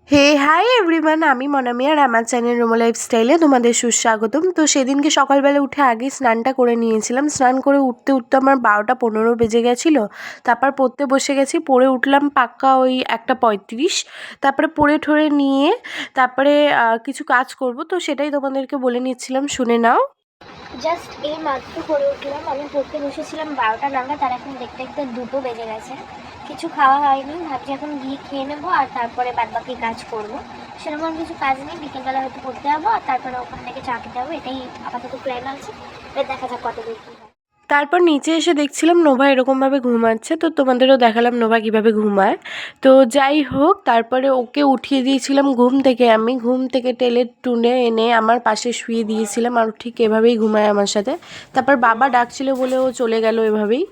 হে hi everyone, আমি মনামি আর আমার channel Romo লাইফস্টাইলে তোমাদের সুস্বাগতম। তো সেদিনকে সকালবেলা উঠে আগেই স্নানটা করে নিয়েছিলাম। স্নান করে উঠতে উঠতে আমার 12টা 15 বেজে গেছিলো। তারপর পড়তে বসে গেছি, পড়ে উঠলাম পাক্কা ওই 1টা 35। তারপরে পড়ে ঠরে নিয়ে তারপরে কিছু কাজ করব, তো সেটাই তোমাদেরকে বলে নিচ্ছিলাম, শুনে নাও। জাস্ট এই মাত্র পড়ে উঠলাম, আমি পড়তে বসেছিলাম 12টা নাগাদ, তার এখন দেখতে দেখতে 2টো বেজে গেছে। কিছু খাওয়া হয়নি, ভাবছি এখন গিয়ে খেয়ে নেবো আর তারপরে বাদবাকি কাজ করবো। সেরকম কিছু কাজ নেই, বিকেলবেলা হয়তো পড়তে যাবো আর তারপরে ওখান থেকে চা খেতে যাবো, এটাই আপাতত প্ল্যান আছে। এবার দেখা যাক কত দূর কী হয়। তারপর নিচে এসে দেখছিলাম নোভা এরকমভাবে ঘুমাচ্ছে, তো তোমাদেরও দেখালাম নোভা কীভাবে ঘুমায়। তো যাই হোক, তারপরে ওকে উঠিয়ে দিয়েছিলাম ঘুম থেকে, আমি ঘুম থেকে টেলে টুনে এনে আমার পাশে শুয়ে দিয়েছিলাম, আর ঠিক এভাবেই ঘুমায় আমার সাথে। তারপর বাবা ডাকছিল বলে ও চলে গেল এভাবেই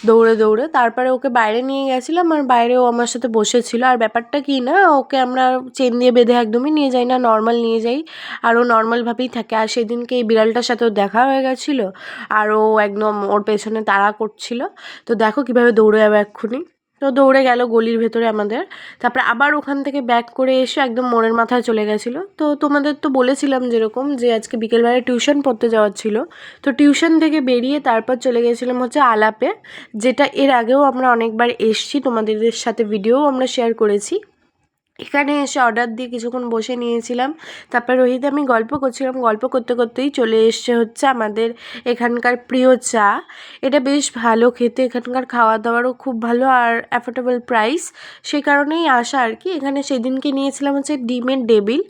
দৌড়ে দৌড়ে। তারপরে ওকে বাইরে নিয়ে গেছিলাম, আর বাইরেও আমার সাথে বসেছিল। আর ব্যাপারটা কি না, ওকে আমরা চেন দিয়ে বেঁধে একদমই নিয়ে যাই না, নর্মাল নিয়ে যাই, আর ও নর্মালভাবেই থাকে। আর সেদিনকে এই বিড়ালটার সাথেও দেখা হয়ে গেছিলো, আর ও একদম ওর পেছনে তাড়া করছিল। তো দেখো কিভাবে দৌড়ে যাবে এক্ষুনি। তো দৌড়ে গেল গলির ভেতরে আমাদের। তারপরে আবার ওখান থেকে ব্যাক করে এসে একদম মোড়ের মাথায় চলে গেছিলো। তো তোমাদের তো বলেছিলাম যেরকম যে আজকে বিকেলবেলায় টিউশন পড়তে যাওয়ার ছিল। তো টিউশন থেকে বেরিয়ে তারপর চলে গেছিলাম হচ্ছে আলাপে, যেটা এর আগেও আমরা অনেকবার এসছি, তোমাদের সাথে ভিডিও আমরা শেয়ার করেছি। এখানে এসে অর্ডার দিয়ে কিছুক্ষণ বসে নিয়েছিলাম। তারপর রোহিত আমি গল্প করছিলাম, গল্প করতে করতেই চলে এসছে হচ্ছে আমাদের এখানকার প্রিয় চা। এটা বেশ ভালো খেতে, এখানকার খাওয়া দাওয়ারও খুব ভালো আর অ্যাফোর্ডেবল প্রাইস, সেই কারণেই আসা আর কি। এখানে সেদিনকে নিয়েছিলাম হচ্ছে ডিমের ডেভিল,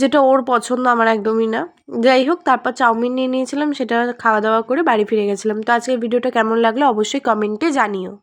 যেটা ওর পছন্দ, আমার একদমই না। যাই হোক, তারপর চাউমিন নিয়ে নিয়েছিলাম, সেটা খাওয়া দাওয়া করে বাড়ি ফিরে গেছিলাম। তো আজকের ভিডিওটা কেমন লাগলো অবশ্যই কমেন্টে জানিও।